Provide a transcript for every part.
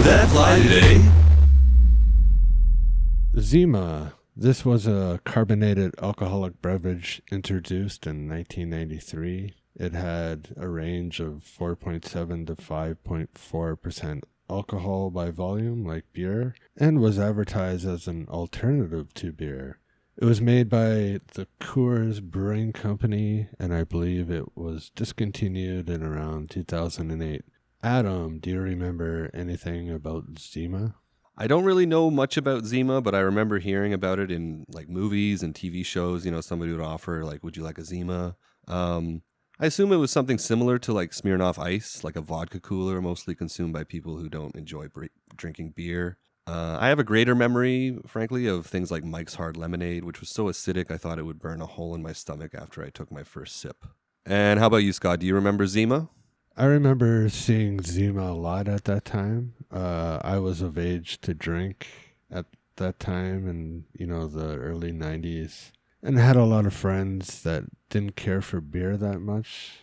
that fly today? Zima. This was a carbonated alcoholic beverage introduced in 1993. It had a range of 4.7 to 5.4% alcohol by volume, like beer, and was advertised as an alternative to beer. It was made by the Coors Brewing Company, and I believe it was discontinued in around 2008. Adam, do you remember anything about Zima? I don't really know much about Zima, but I remember hearing about it in like movies and TV shows. You know, somebody would offer like, "Would you like a Zima?" I assume it was something similar to like Smirnoff Ice, like a vodka cooler, mostly consumed by people who don't enjoy drinking beer. I have a greater memory, frankly, of things like Mike's Hard Lemonade, which was so acidic I thought it would burn a hole in my stomach after I took my first sip. And how about you, Scott? Do you remember Zima? I remember seeing Zima a lot at that time. I was of age to drink at that time in, the early 90s. And I had a lot of friends that didn't care for beer that much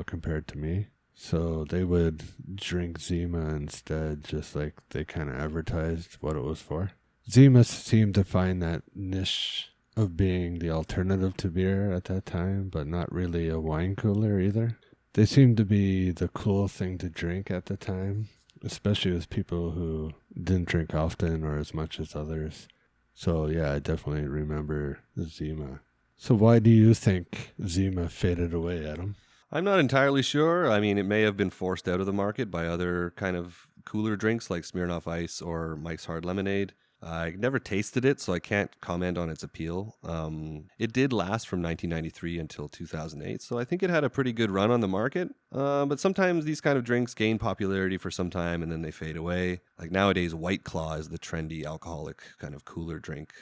compared to me. So they would drink Zima instead, just like they kind of advertised what it was for. Zima seemed to find that niche of being the alternative to beer at that time, but not really a wine cooler either. They seemed to be the cool thing to drink at the time, especially with people who didn't drink often or as much as others. So yeah, I definitely remember Zima. So why do you think Zima faded away, Adam? I'm not entirely sure. I mean, it may have been forced out of the market by other kind of cooler drinks like Smirnoff Ice or Mike's Hard Lemonade. I never tasted it, so I can't comment on its appeal. It did last from 1993 until 2008, so I think it had a pretty good run on the market. But sometimes these kind of drinks gain popularity for some time and then they fade away. Like nowadays, White Claw is the trendy alcoholic kind of cooler drink.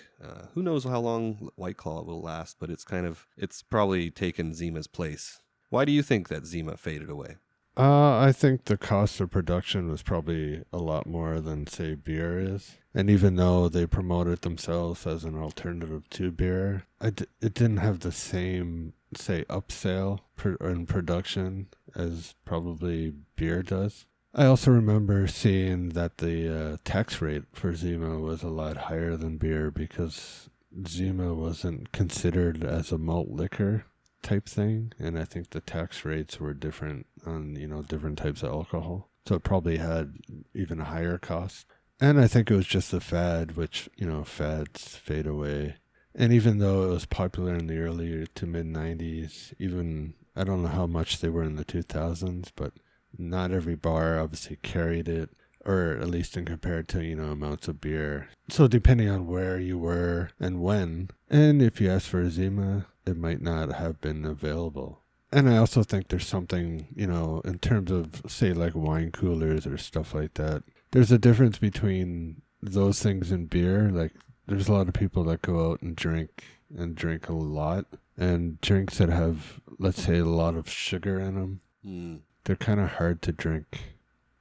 Who knows how long White Claw will last, but it's probably taken Zima's place. Why do you think that Zima faded away? I think the cost of production was probably a lot more than, say, beer is. And even though they promoted themselves as an alternative to beer, it didn't have the same, say, upsale in production as probably beer does. I also remember seeing that the tax rate for Zima was a lot higher than beer because Zima wasn't considered as a malt liquor type thing, and I think the tax rates were different on different types of alcohol, so it probably had even a higher cost. And I think it was just a fad, which fads fade away. And even though it was popular in the early to mid 90s, even I don't know how much they were in the 2000s, but not every bar obviously carried it, or at least in compared to amounts of beer. So depending on where you were and when, and if you asked for a Zima, it might not have been available. And I also think there's something, in terms of, say, like wine coolers or stuff like that. There's a difference between those things and beer. Like, there's a lot of people that go out and drink a lot. And drinks that have, let's say, a lot of sugar in them, they're kind of hard to drink.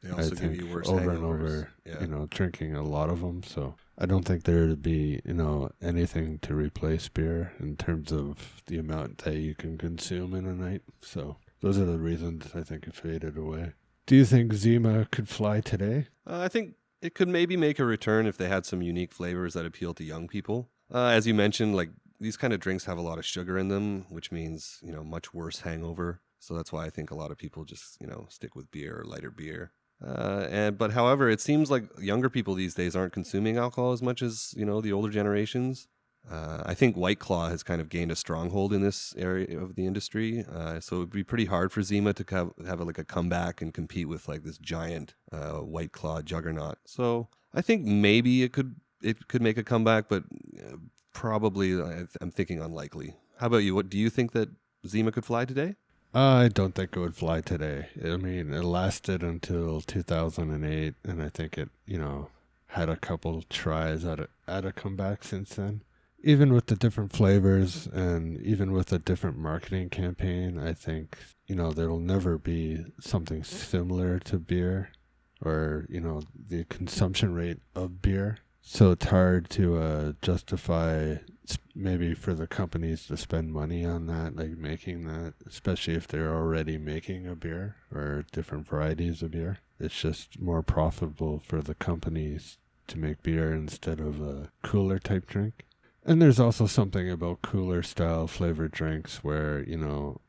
They also give you worse over hangovers. And over, yeah. Drinking a lot of them. So I don't think there would be, anything to replace beer in terms of the amount that you can consume in a night. So those are the reasons I think it faded away. Do you think Zima could fly today? I think it could maybe make a return if they had some unique flavors that appeal to young people. As you mentioned, like these kind of drinks have a lot of sugar in them, which means, much worse hangover. So that's why I think a lot of people just, stick with beer or lighter beer. But however, it seems like younger people these days aren't consuming alcohol as much as, the older generations. I think White Claw has kind of gained a stronghold in this area of the industry. So it would be pretty hard for Zima to have like a comeback and compete with like this giant White Claw juggernaut. So I think maybe it could make a comeback, but probably I'm thinking unlikely. How about you? What do you think that Zima could fly today? I don't think it would fly today. I mean, it lasted until 2008, and I think it, had a couple tries at a comeback since then. Even with the different flavors and even with a different marketing campaign, I think, there'll never be something similar to beer or, the consumption rate of beer. So it's hard to justify maybe for the companies to spend money on that, like making that, especially if they're already making a beer or different varieties of beer. It's just more profitable for the companies to make beer instead of a cooler type drink. And there's also something about cooler style flavored drinks where,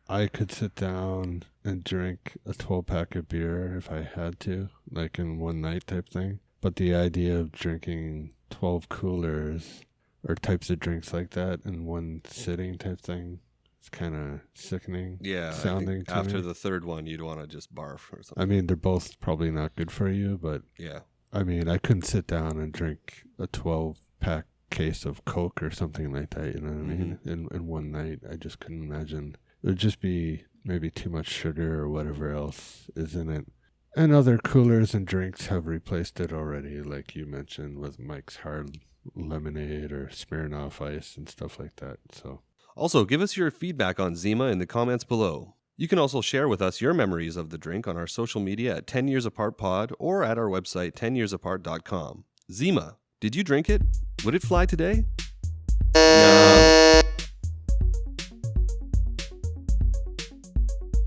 I could sit down and drink a 12-pack of beer if I had to, like in one night type thing. But the idea of drinking 12 coolers or types of drinks like that in one sitting type thing, it's kind of sickening sounding to after me. the third one, you'd want to just barf or something. I mean, they're both probably not good for you, but yeah. I mean, I couldn't sit down and drink a 12-pack case of Coke or something like that, you know what I mean? In one night, I just couldn't imagine. It would just be maybe too much sugar or whatever else is in it. And other coolers and drinks have replaced it already, like you mentioned with Mike's Hard Lemonade or Smirnoff Ice and stuff like that. So, also, give us your feedback on Zima in the comments below. You can also share with us your memories of the drink on our social media at 10 Years Apart Pod or at our website 10yearsapart.com. Zima, did you drink it? Would it fly today? No.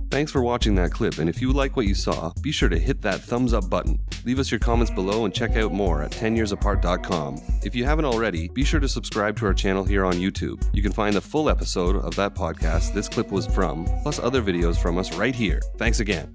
Thanks for watching that clip, and if you like what you saw, be sure to hit that thumbs up button. Leave us your comments below and check out more at 10yearsapart.com. If you haven't already, be sure to subscribe to our channel here on YouTube. You can find the full episode of that podcast this clip was from, plus other videos from us right here. Thanks again.